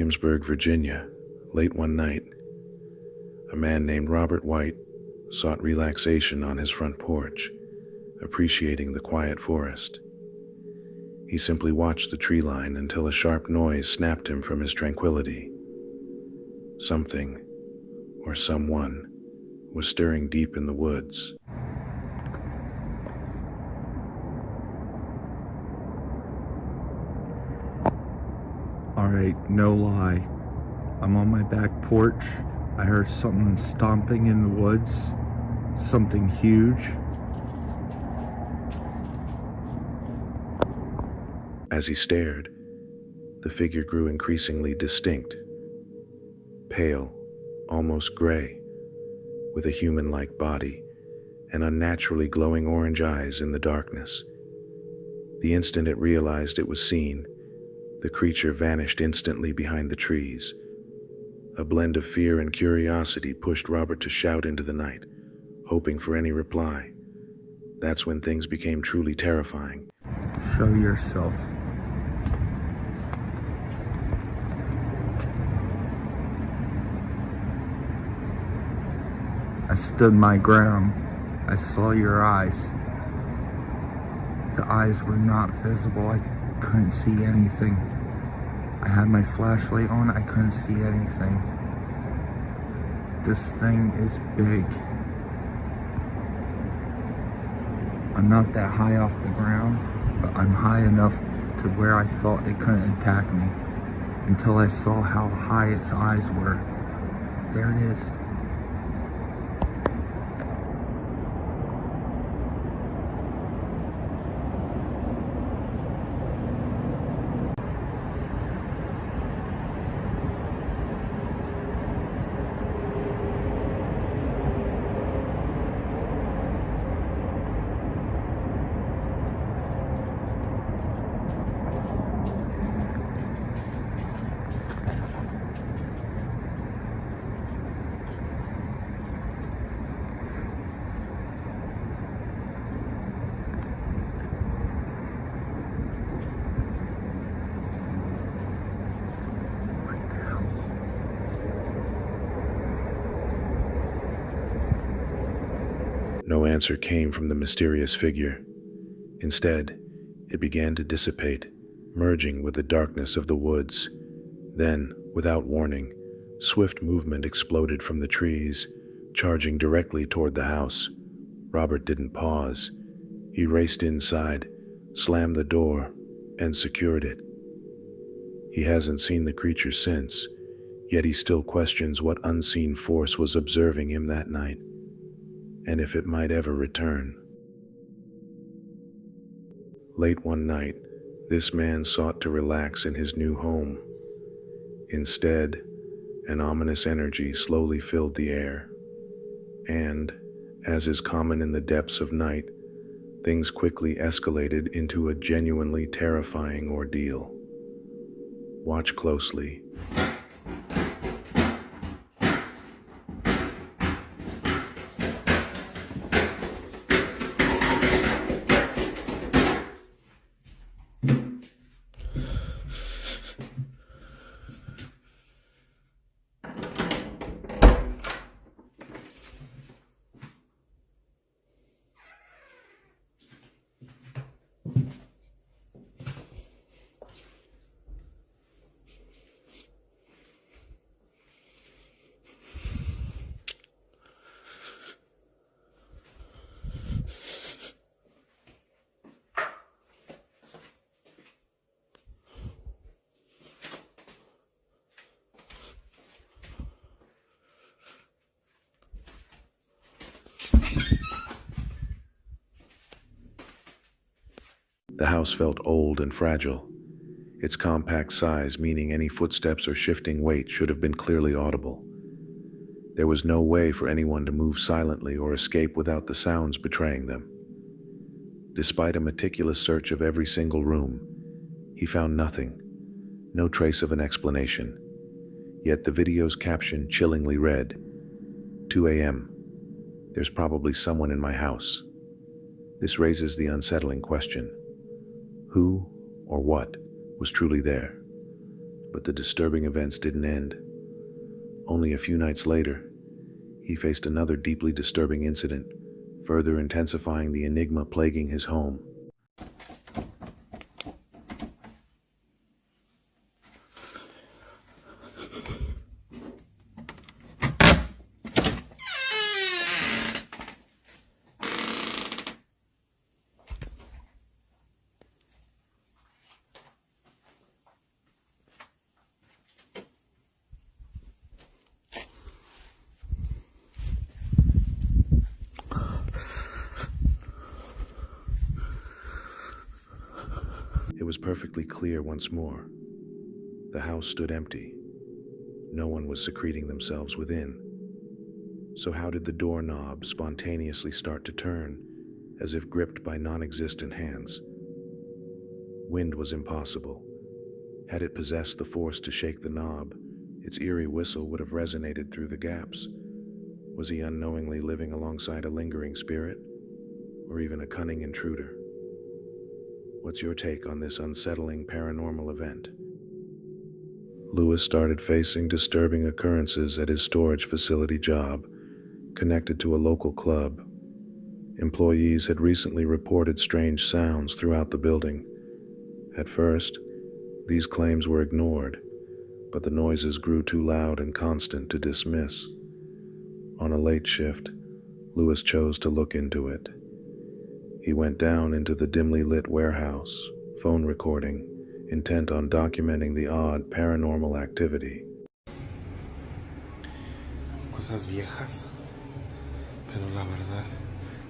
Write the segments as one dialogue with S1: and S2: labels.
S1: Williamsburg, Virginia, late one night, a man named Robert White sought relaxation on his front porch, appreciating the quiet forest. He simply watched the tree line until a sharp noise snapped him from his tranquility. Something, or someone, was stirring deep in the woods.
S2: Alright, no lie. I'm on my back porch. I heard something stomping in the woods. Something huge.
S1: As he stared, the figure grew increasingly distinct. Pale, almost gray, with a human-like body and unnaturally glowing orange eyes in the darkness. The instant it realized it was seen, the creature vanished instantly behind the trees. A blend of fear and curiosity pushed Robert to shout into the night, hoping for any reply. That's when things became truly terrifying.
S2: Show yourself. I stood my ground. I saw your eyes. The eyes were not visible. I couldn't see anything. I had my flashlight on. I couldn't see anything. This thing is big. I'm not that high off the ground, but I'm high enough to where I thought it couldn't attack me until I saw how high its eyes were. There it is.
S1: No answer came from the mysterious figure. Instead, it began to dissipate, merging with the darkness of the woods. Then, without warning, swift movement exploded from the trees, charging directly toward the house. Robert didn't pause. He raced inside, slammed the door, and secured it. He hasn't seen the creature since, yet he still questions what unseen force was observing him that night, and if it might ever return. Late one night, this man sought to relax in his new home. Instead, an ominous energy slowly filled the air, and, as is common in the depths of night, things quickly escalated into a genuinely terrifying ordeal. Watch closely. The house felt old and fragile, its compact size meaning any footsteps or shifting weight should have been clearly audible. There was no way for anyone to move silently or escape without the sounds betraying them. Despite a meticulous search of every single room, he found nothing, no trace of an explanation. Yet the video's caption chillingly read, 2 a.m. There's probably someone in my house. This raises the unsettling question. Who or what was truly there? But the disturbing events didn't end. Only a few nights later, he faced another deeply disturbing incident, further intensifying the enigma plaguing his home. It was perfectly clear once more. The house stood empty. No one was secreting themselves within. So how did the doorknob spontaneously start to turn, as if gripped by non-existent hands? Wind was impossible. Had it possessed the force to shake the knob, its eerie whistle would have resonated through the gaps. Was he unknowingly living alongside a lingering spirit, or even a cunning intruder? What's your take on this unsettling paranormal event? Lewis started facing disturbing occurrences at his storage facility job, connected to a local club. Employees had recently reported strange sounds throughout the building. At first, these claims were ignored, but the noises grew too loud and constant to dismiss. On a late shift, Lewis chose to look into it. He went down into the dimly lit warehouse, phone recording, intent on documenting the odd paranormal activity.
S3: Cosas viejas, pero la verdad,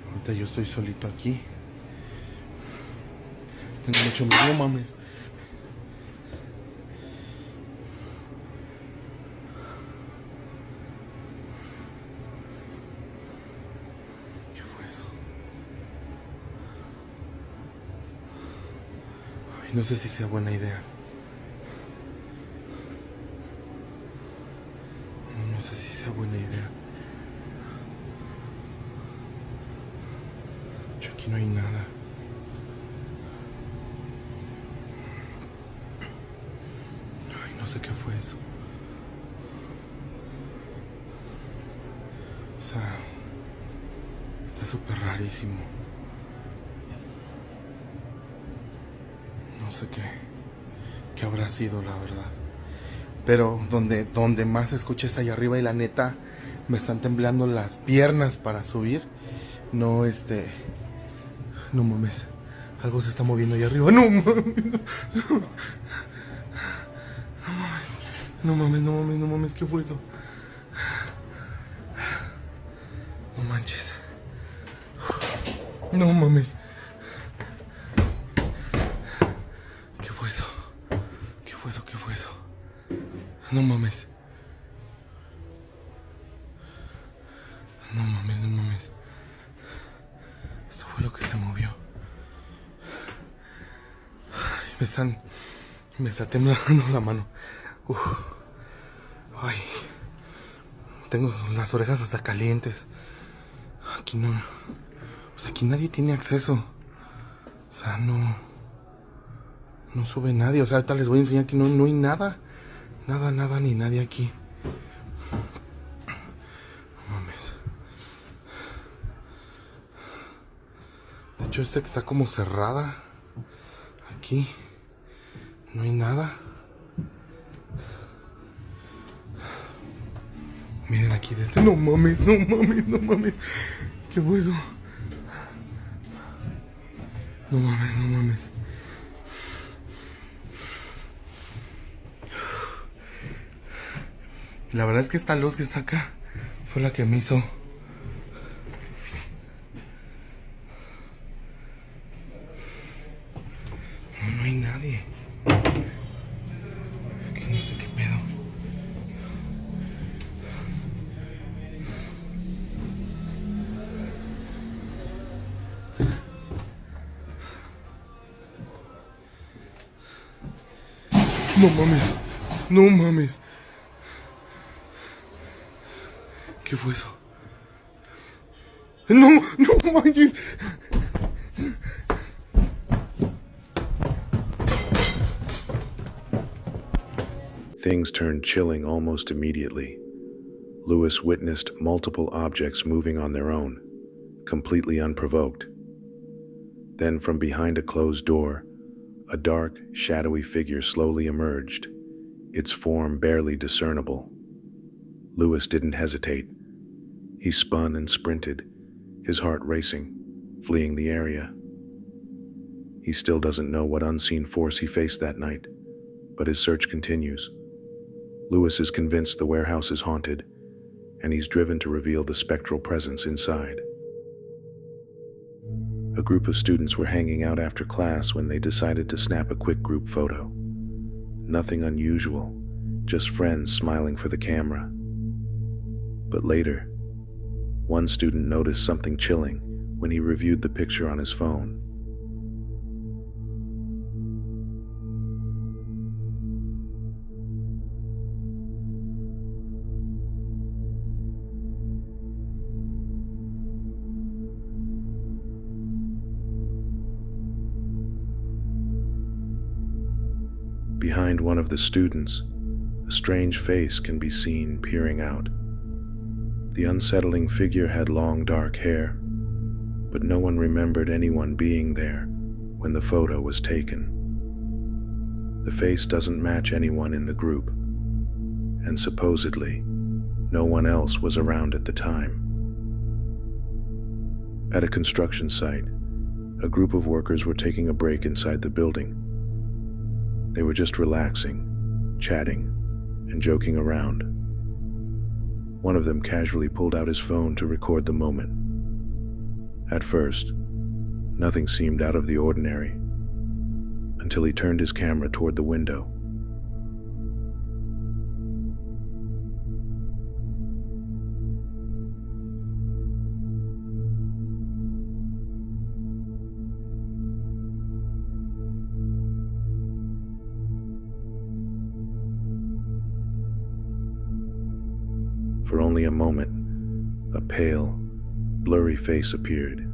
S3: ahorita yo estoy solito aquí. Tengo mucho miedo, mames. ¿Qué fue eso? Ay, no sé si sea buena idea. No sé si sea buena idea. Yo aquí no hay nada. Ay, no sé qué fue eso. O sea, está súper rarísimo. No sé qué habrá sido, la verdad. Pero donde más se escucha es allá arriba y la neta me están temblando las piernas para subir. No, no mames. Algo se está moviendo allá arriba. No mames. No mames, no mames, no mames. ¿Qué fue eso? No manches. No mames. ¿Qué fue eso? ¿Qué fue eso? ¿Qué fue eso? No mames. No mames, no mames. Esto fue lo que se movió. Ay, me está temblando la mano. Uf. Ay. Tengo las orejas hasta calientes. Aquí no. O sea, aquí nadie tiene acceso. O sea, no sube nadie. O sea, ahorita les voy a enseñar que no hay nada. Nada, ni nadie aquí. No mames. De hecho, que está como cerrada. Aquí. No hay nada. Miren aquí desde... No mames. ¿Qué fue eso? No mames. La verdad es que esta luz que está acá fue la que me hizo. No hay nadie. Aquí no sé qué pedo. No mames. ¿Qué fue eso? No manches.
S1: things turned chilling almost immediately. Lewis witnessed multiple objects moving on their own, completely unprovoked. Then from behind a closed door, a dark, shadowy figure slowly emerged, its form barely discernible. Lewis didn't hesitate. He spun and sprinted, his heart racing, fleeing the area. He still doesn't know what unseen force he faced that night, but his search continues. Lewis is convinced the warehouse is haunted, and he's driven to reveal the spectral presence inside. A group of students were hanging out after class when they decided to snap a quick group photo. Nothing unusual, just friends smiling for the camera. But later, one student noticed something chilling when he reviewed the picture on his phone. Behind one of the students, a strange face can be seen peering out. The unsettling figure had long dark hair, but no one remembered anyone being there when the photo was taken. The face doesn't match anyone in the group, and supposedly, no one else was around at the time. At a construction site, a group of workers were taking a break inside the building. They were just relaxing, chatting, and joking around. One of them casually pulled out his phone to record the moment. At first, nothing seemed out of the ordinary, until he turned his camera toward the window. For only a moment, a pale, blurry face appeared,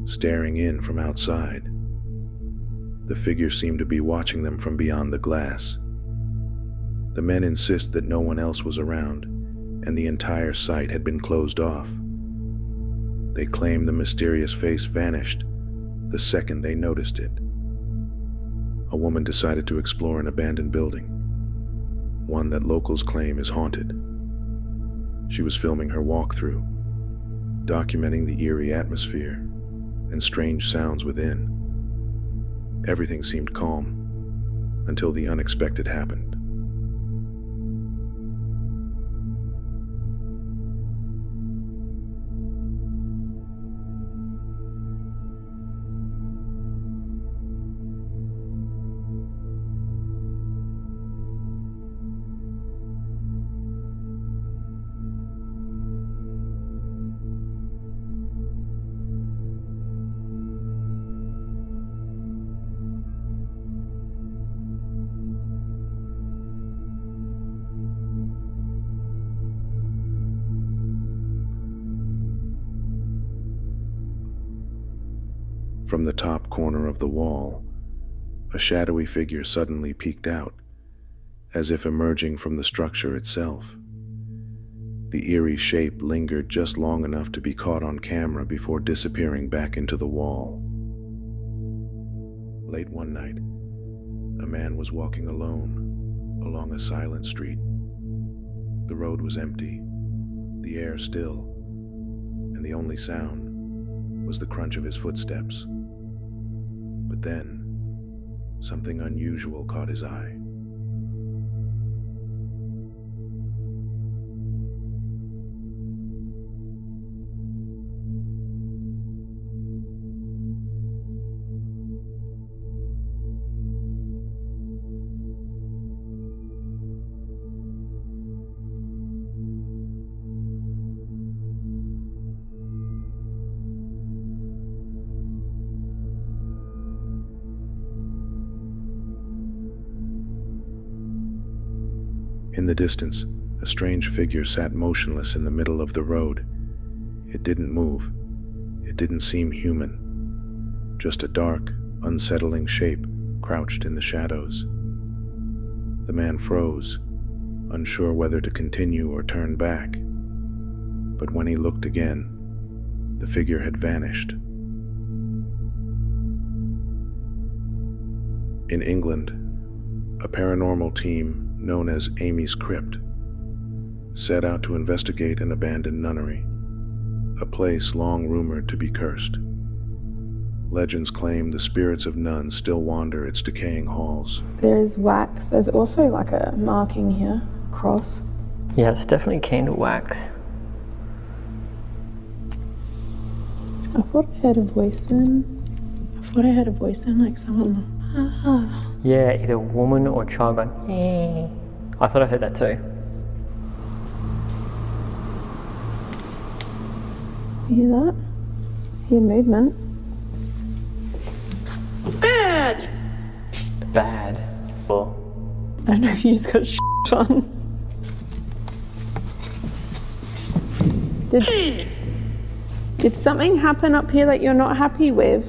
S1: staring in from outside. The figure seemed to be watching them from beyond the glass. The men insist that no one else was around, and the entire site had been closed off. They claim the mysterious face vanished the second they noticed it. A woman decided to explore an abandoned building, one that locals claim is haunted. She was filming her walkthrough, documenting the eerie atmosphere and strange sounds within. Everything seemed calm until the unexpected happened. From the top corner of the wall, a shadowy figure suddenly peeked out, as if emerging from the structure itself. The eerie shape lingered just long enough to be caught on camera before disappearing back into the wall. Late one night, a man was walking alone along a silent street. The road was empty, the air still, and the only sound was the crunch of his footsteps. But then, something unusual caught his eye. In the distance, a strange figure sat motionless in the middle of the road. It didn't move. It didn't seem human. Just a dark, unsettling shape crouched in the shadows. The man froze, unsure whether to continue or turn back. But when he looked again, the figure had vanished. In England, a paranormal team known as Amy's Crypt set out to investigate an abandoned nunnery, a place long rumored to be cursed. Legends claim the spirits of nuns still wander its decaying halls.
S4: There is wax. There's also like a marking here, cross.
S5: Yeah, it's definitely candle wax.
S4: I thought I heard a voice then. Like someone.
S5: Yeah, either a woman or a child going, eh. I thought I heard that too.
S4: You hear that? Hear movement. Bad!
S5: Bad. Well,
S4: I don't know if you just got shit on. Did something happen up here that you're not happy with?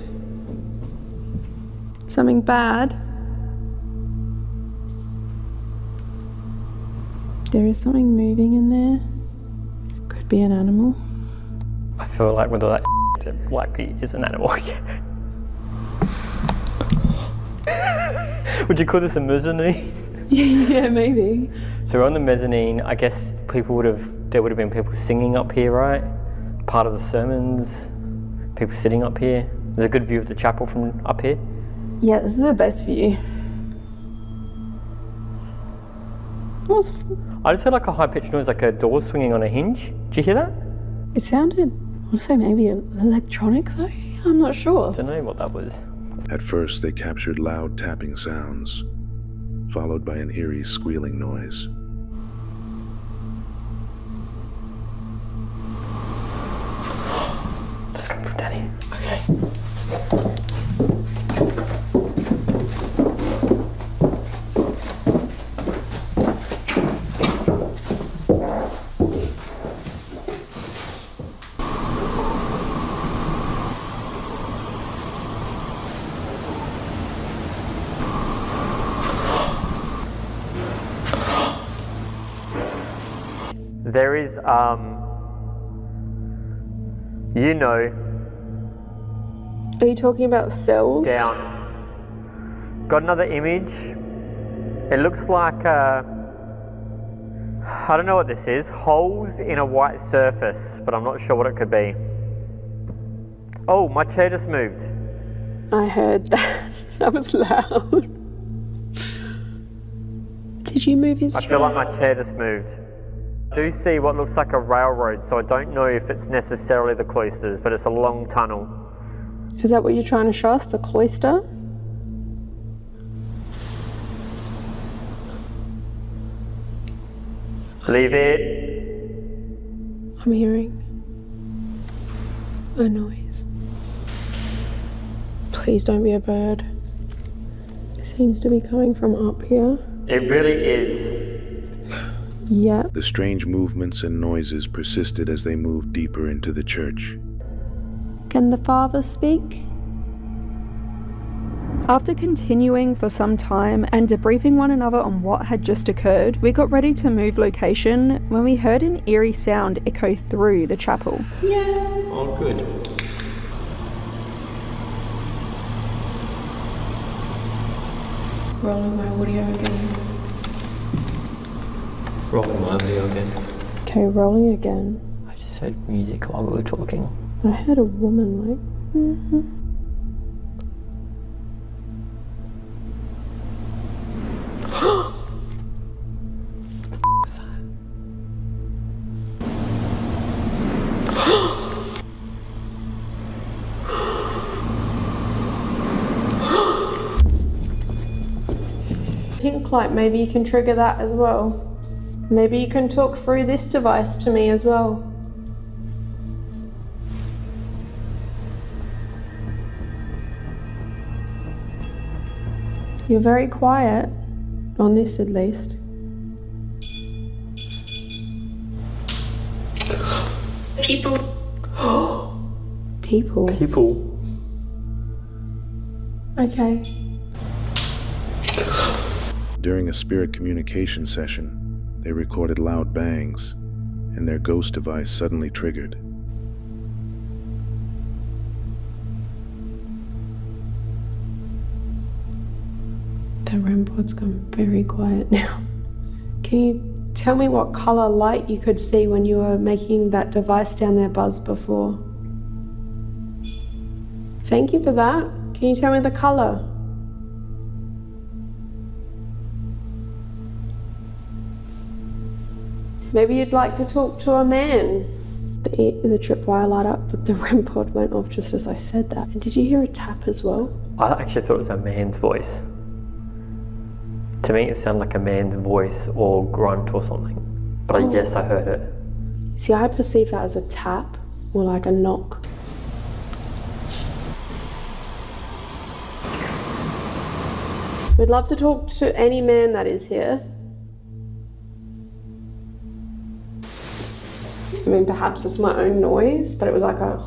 S4: Something bad? There is something moving in there. Could be an animal.
S5: I feel like with all that it likely is an animal. Would you call this a mezzanine?
S4: Yeah, maybe.
S5: So we're on the mezzanine. I guess there would have been people singing up here, right? Part of the sermons, people sitting up here. There's a good view of the chapel from up here.
S4: Yeah, this is the best view.
S5: I just heard like a high-pitched noise, like a door swinging on a hinge. Did you hear that?
S4: It sounded, I want to say maybe electronic though. I'm not sure.
S5: I don't know what that was.
S1: At first, they captured loud tapping sounds, followed by an eerie squealing noise.
S5: That's coming from Danny. Okay. There is, you know,
S4: Are you talking about cells?
S5: down. Got another image. It looks like, I don't know what this is, holes in a white surface, but I'm not sure what it could be. Oh, my chair just moved.
S4: I heard that. That was loud. Did you move his
S5: I
S4: chair?
S5: feel like my chair just moved. I do see what looks like a railroad, so I don't know if it's necessarily the cloisters, but it's a long tunnel.
S4: Is that what you're trying to show us, the cloister?
S5: Leave it.
S4: I'm hearing a noise. Please don't be a bird. It seems to be coming from up here.
S5: It really is.
S4: Yeah.
S1: The strange movements and noises persisted as they moved deeper into the church.
S4: Can the father speak?
S6: After continuing for some time and debriefing one another on what had just occurred, we got ready to move location when we heard an eerie sound echo through the chapel.
S5: Oh, good.
S4: Rolling my audio again.
S5: Rolling my video again.
S4: Okay, rolling again.
S5: I just heard music while we were talking.
S4: I heard a woman like.
S5: What's that?
S4: Pink light, maybe you can trigger that as well. Maybe you can talk through this device to me as well. You're very quiet, on this at least.
S7: People.
S4: People.
S5: People.
S1: During a spirit communication session, They recorded loud bangs, and their ghost device suddenly triggered.
S4: The REM pod's gone very quiet now. Can you tell me what colour light you could see when you were making that device down there buzz before? Thank you for that. Can you tell me the colour? Maybe you'd like to talk to a man. The tripwire light up, but the REM pod went off just as I said that. And did you hear a tap as well?
S5: I actually thought it was a man's voice. To me, it sounded like a man's voice or grunt or something. But yes, I heard it.
S4: See, I perceive that as a tap or like a knock. We'd love to talk to any man that is here. I mean, perhaps it's my own noise, but it was like a...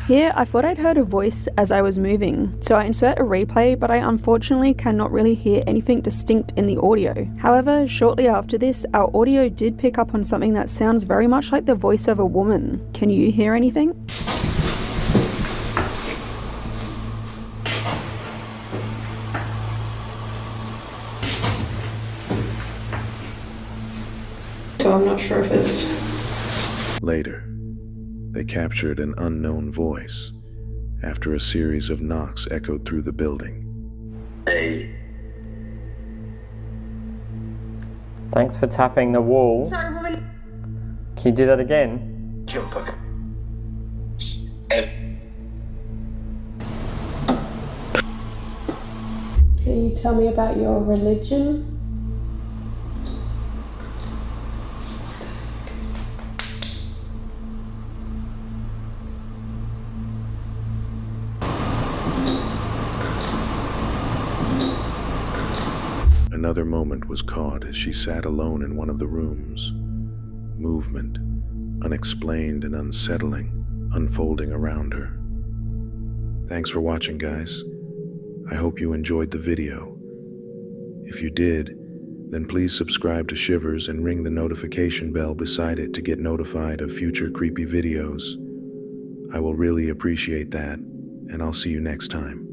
S6: Here, I thought I'd heard a voice as I was moving, so I insert a replay, but I unfortunately cannot really hear anything distinct in the audio. However, shortly after this, our audio did pick up on something that sounds very much like the voice of a woman. Can you hear anything?
S4: So I'm not sure if it's...
S1: Later, they captured an unknown voice after a series of knocks echoed through the building.
S7: Hey.
S5: Thanks for tapping the wall.
S7: Sorry, woman.
S5: Can you do that again?
S7: Jump.
S4: Can you tell me about your religion?
S1: Another moment was caught as she sat alone in one of the rooms. Movement, unexplained and unsettling, unfolding around her. Thanks for watching, guys. I hope you enjoyed the video. If you did, then please subscribe to Shivers and ring the notification bell beside it to get notified of future creepy videos. I will really appreciate that, and I'll see you next time.